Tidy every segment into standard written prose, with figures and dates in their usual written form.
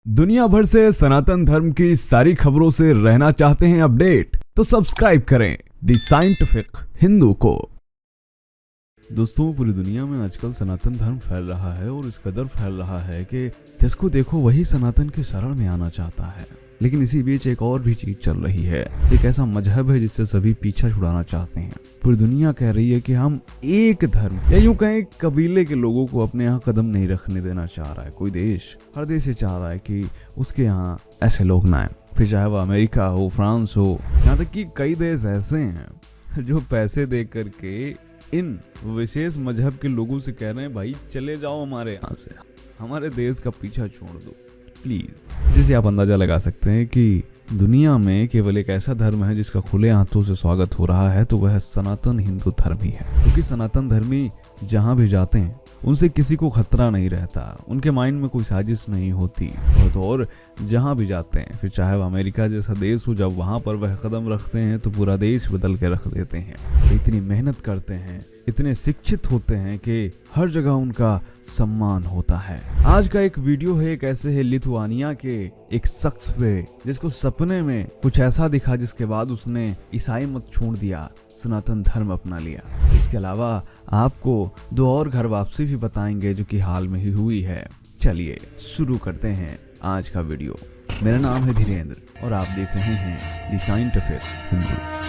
दुनिया भर से सनातन धर्म की सारी खबरों से रहना चाहते हैं अपडेट, तो सब्सक्राइब करें द साइंटिफिक हिंदू को। दोस्तों, पूरी दुनिया में आजकल सनातन धर्म फैल रहा है और इस कदर फैल रहा है कि जिसको देखो वही सनातन के शरण में आना चाहता है। लेकिन इसी बीच एक और भी चीज चल रही है। एक ऐसा मजहब है जिससे सभी पीछा छुड़ाना चाहते हैं। पूरी दुनिया कह रही है कि हम एक धर्म या यूं कहें कबीले के लोगों को अपने यहाँ कदम नहीं रखने देना चाह रहा है। कोई देश, हर देश ये चाह रहा है कि उसके यहाँ ऐसे लोग ना आए, फिर चाहे वो अमेरिका हो, फ्रांस हो, यहाँ तक कि कई देश ऐसे हैं जो पैसे दे करके इन विशेष मजहब के लोगों से कह रहे हैं, भाई चले जाओ हमारे यहाँ से, हमारे देश का पीछा छोड़ दो प्लीज। जिससे आप अंदाजा लगा सकते हैं कि दुनिया में केवल एक ऐसा धर्म है जिसका खुले हाथों से स्वागत हो रहा है, तो वह सनातन हिंदू धर्म ही है। क्योंकि सनातन धर्मी जहां भी जाते हैं उनसे किसी को खतरा नहीं रहता, उनके माइंड में कोई साजिश नहीं होती। और जहां भी जाते हैं, फिर चाहे वह अमेरिका जैसा देश हो, जब वहां पर वह कदम रखते हैं तो पूरा देश बदल के रख देते हैं। इतनी मेहनत करते हैं, इतने शिक्षित होते हैं कि हर जगह उनका सम्मान होता है। आज का एक वीडियो है, एक ऐसे है लिथुआनिया के एक शख्स पे जिसको सपने में कुछ ऐसा दिखा जिसके बाद उसने ईसाई मत छोड़ दिया, सनातन धर्म अपना लिया। इसके अलावा आपको दो और घर वापसी भी बताएंगे जो कि हाल में ही हुई है। चलिए शुरू करते हैं आज का वीडियो। मेरा नाम है धीरेन्द्र और आप देख रहे हैं द साइंटिफिक हिंदू।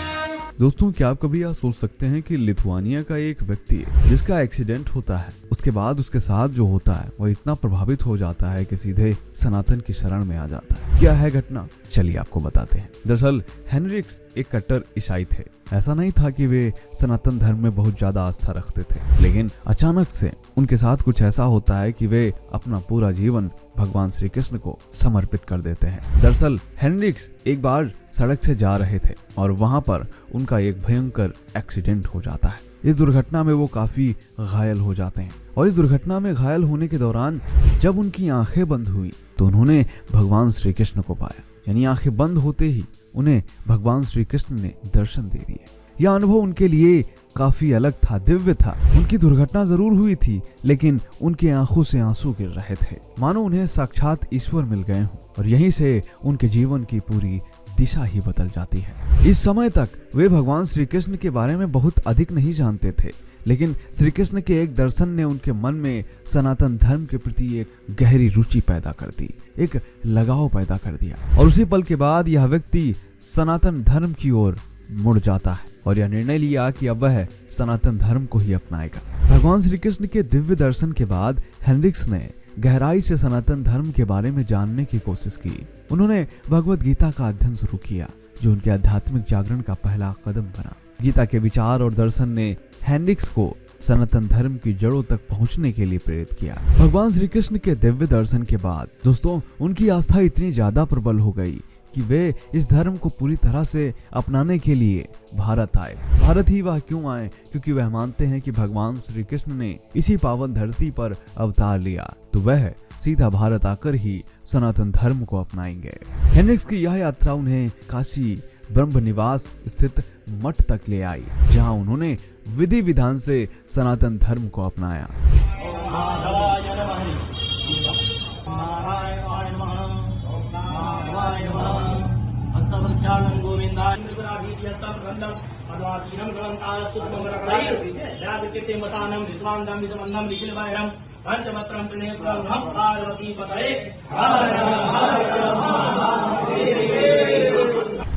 दोस्तों, क्या आप कभी यह सोच सकते हैं कि लिथुआनिया का एक व्यक्ति जिसका एक्सीडेंट होता है, उसके बाद उसके साथ जो होता है वह इतना प्रभावित हो जाता है कि सीधे सनातन की शरण में आ जाता है। क्या है घटना, चलिए आपको बताते हैं। दरअसल हेनरिक्स एक कट्टर ईसाई थे। ऐसा नहीं था कि वे सनातन धर्म में बहुत ज्यादा आस्था रखते थे, लेकिन अचानक से उनके साथ कुछ ऐसा होता है कि वे अपना पूरा जीवन भगवान श्री कृष्ण को समर्पित कर देते हैं। दरअसल हेनरिक्स एक बार सड़क से जा रहे थे और वहां पर उनका एक भयंकर एक्सीडेंट हो जाता है। इस दुर्घटना में वो काफी घायल हो जाते हैं और इस दुर्घटना में घायल होने के दौरान जब उनकी आंखें बंद हुई तो उन्होंने भगवान श्री कृष्ण को पाया। यानी आंखें बंद होते ही उन्हें भगवान श्री कृष्ण ने दर्शन दे दिए। यह अनुभव उनके लिए काफी अलग था, दिव्य था। उनकी दुर्घटना जरूर हुई थी, लेकिन उनकी आंखों से आंसू गिर रहे थे, मानो उन्हें साक्षात ईश्वर मिल गए हों। और यहीं से उनके जीवन की पूरी दिशा ही बदल जाती है। इस समय तक वे भगवान श्री कृष्ण के बारे में बहुत अधिक नहीं जानते थे, लेकिन श्री कृष्ण के एक दर्शन ने उनके मन में सनातन धर्म के प्रति एक गहरी रुचि पैदा कर दी, एक लगाव पैदा कर दिया। और उसी पल के बाद यह व्यक्ति सनातन धर्म की ओर मुड़ जाता है और यह निर्णय लिया कि अब वह सनातन धर्म को ही अपनाएगा। भगवान श्री कृष्ण के दिव्य दर्शन के बाद हेनरिक्स ने गहराई से सनातन धर्म के बारे में जानने की कोशिश की। उन्होंने भगवत गीता का अध्ययन शुरू किया, जो उनके आध्यात्मिक जागरण का पहला कदम बना। गीता के विचार और दर्शन ने हेनरिक्स को सनातन धर्म की जड़ों तक पहुंचने के लिए प्रेरित किया। भगवान श्री कृष्ण के दिव्य दर्शन के बाद दोस्तों, उनकी आस्था इतनी ज्यादा प्रबल हो गई कि वे इस धर्म को पूरी तरह से अपनाने के लिए भारत आए। भारत ही वह क्यों आए? क्योंकि वह मानते हैं कि भगवान श्री कृष्ण ने इसी पावन धरती पर अवतार लिया, तो वह सीधा भारत आकर ही सनातन धर्म को अपनाएंगे। हेनरिक्स की यह यात्रा उन्हें काशी ब्रह्म निवास स्थित मठ तक ले आई, जहां उन्होंने विधि विधान से सनातन धर्म को अपनाया।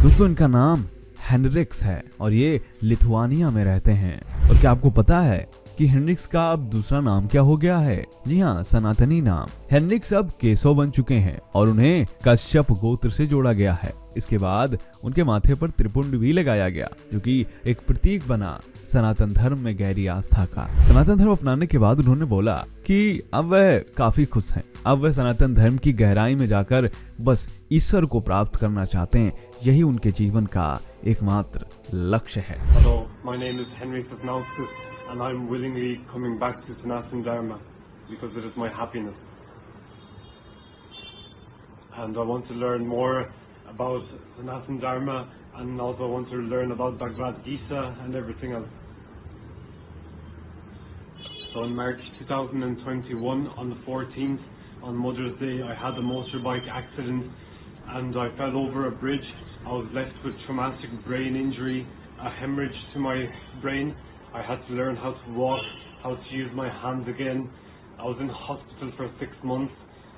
दोस्तों, इनका नाम हेनरिक्स है और ये लिथुआनिया में रहते हैं। और क्या आपको पता है कि हेनरिक्स का अब दूसरा नाम क्या हो गया है? जी हाँ, सनातनी नाम। हेनरिक्स अब केशव बन चुके हैं और उन्हें कश्यप गोत्र से जोड़ा गया है। इसके बाद उनके माथे पर त्रिपुंड भी लगाया गया, जो कि एक प्रतीक बना सनातन धर्म में गहरी आस्था का। सनातन धर्म अपनाने के बाद उन्होंने बोला कि अब वह काफी खुश हैं। अब वह सनातन धर्म की गहराई में जाकर बस ईश्वर को प्राप्त करना चाहते हैं। यही उनके जीवन का एकमात्र लक्ष्य है। Hello, my name is Henrik Sosnauskas and I'm willingly coming back to Sanatana Dharma because it is my happiness. And I want to learn more about Sanatana Dharma and also want to learn about Bhagavad Gita and everything else. So in March 2021, on the 14th on Mother's Day, I had a motorbike accident and I fell over a bridge. I was left with traumatic brain injury, a hemorrhage to my brain. I had to learn how to walk, how to use my hands again. I was in hospital for 6 months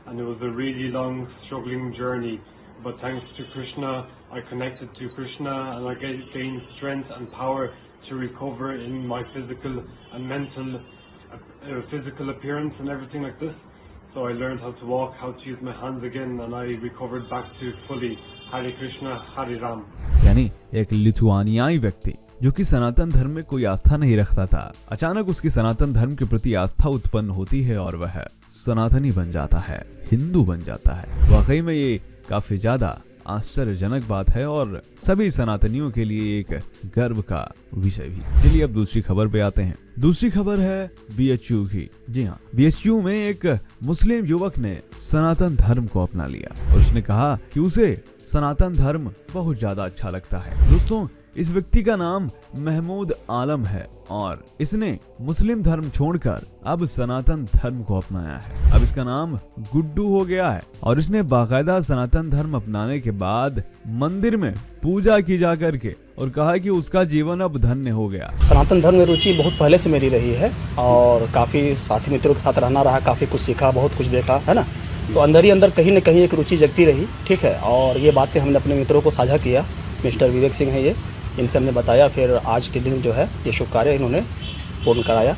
and it was a really long, struggling journey. But thanks to Krishna, I connected to Krishna and I gained strength and power to recover in my physical and mental physical appearance and everything like this. So I learned how to walk, how to use my hands again, and I recovered back to fully Hare Krishna, Hare Ram. यानी एक लिथुआनियाई व्यक्ति जो कि सनातन धर्म में कोई आस्था नहीं रखता था, अचानक उसकी सनातन धर्म के प्रति आस्था उत्पन्न होती है और वह सनातनी बन जाता है, हिंदू बन जाता है। वाकई में ये काफी ज्यादा आश्चर्यजनक बात है और सभी सनातनियों के लिए एक गर्व का विषय भी। चलिए अब दूसरी खबर पे आते हैं। दूसरी खबर है BHU की। जी हाँ, BHU में एक मुस्लिम युवक ने सनातन धर्म को अपना लिया और उसने कहा कि उसे सनातन धर्म बहुत ज्यादा अच्छा लगता है। दोस्तों, इस व्यक्ति का नाम महमूद आलम है और इसने मुस्लिम धर्म छोड़कर अब सनातन धर्म को अपनाया है। अब इसका नाम गुड्डू हो गया है और इसने बाकायदा सनातन धर्म अपनाने के बाद मंदिर में पूजा की जा करके और कहा कि उसका जीवन अब धन्य हो गया। सनातन धर्म में रुचि बहुत पहले से मेरी रही है और काफ़ी साथी मित्रों के साथ रहना रहा, काफ़ी कुछ सीखा, बहुत कुछ देखा है ना। तो अंदर ही अंदर कहीं न कहीं एक रुचि जगती रही, ठीक है। और ये बातें हमने अपने मित्रों को साझा किया। मिस्टर विवेक सिंह है ये, इनसे हमने बताया, फिर आज के दिन जो है ये शुभ कार्य इन्होंने पूर्ण कराया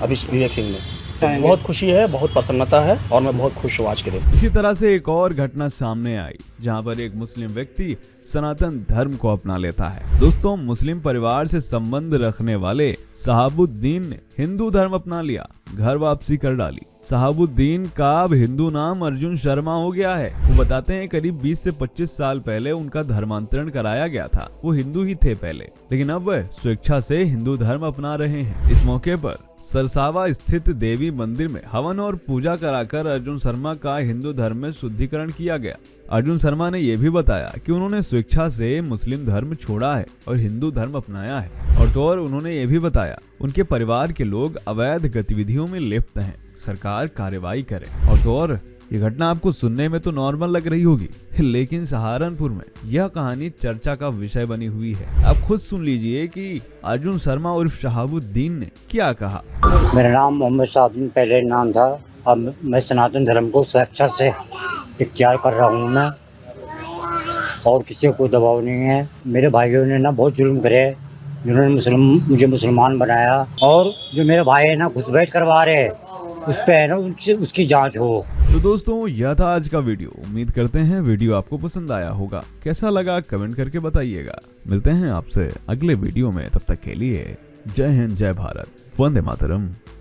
अभी विवेक सिंह ने। बहुत खुशी है, बहुत प्रसन्नता है और मैं बहुत खुश हूँ आज के दिन। इसी तरह से एक और घटना सामने आई जहां पर एक मुस्लिम व्यक्ति सनातन धर्म को अपना लेता है। दोस्तों, मुस्लिम परिवार से संबंध रखने वाले शहाबुद्दीन ने हिंदू धर्म अपना लिया, घर वापसी कर डाली। शहाबुद्दीन का अब हिंदू नाम अर्जुन शर्मा हो गया है। वो बताते हैं करीब 20 से 25 साल पहले उनका धर्मांतरण कराया गया था। वो हिंदू ही थे पहले, लेकिन अब वह स्वेच्छा से हिंदू धर्म अपना रहे हैं। इस मौके पर सरसावा स्थित देवी मंदिर में हवन और पूजा कराकर अर्जुन शर्मा का हिंदू धर्म में शुद्धिकरण किया गया। अर्जुन शर्मा ने यह भी बताया कि उन्होंने स्वेच्छा से मुस्लिम धर्म छोड़ा है और हिंदू धर्म अपनाया है। और तो और उन्होंने ये भी बताया उनके परिवार के लोग अवैध गतिविधियों में लिप्त हैं, सरकार कार्रवाई करे। और तो और ये घटना आपको सुनने में तो नॉर्मल लग रही होगी, लेकिन सहारनपुर में यह कहानी चर्चा का विषय बनी हुई है। आप खुद सुन लीजिए कि अर्जुन शर्मा उर्फ शहाबुद्दीन ने क्या कहा। मेरा नाम मोहम्मद शहाबुद्दीन पहले नाम था। अब मैं सनातन धर्म को स्वेच्छा से इख्तियार कर रहा हूँ मैं, और किसी को दबाव नहीं है। मेरे भाइयों ने ना बहुत जुल्म करे, जिन्होंने मुझे मुसलमान बनाया, और जो मेरे भाई है ना घुसपैठ करवा रहे हैं, उस पे है ना उसकी जांच हो। तो दोस्तों, यह था आज का वीडियो। उम्मीद करते हैं वीडियो आपको पसंद आया होगा। कैसा लगा कमेंट करके बताइएगा। मिलते हैं आपसे अगले वीडियो में, तब तक के लिए जय हिंद, जय भारत, वंदे मातरम।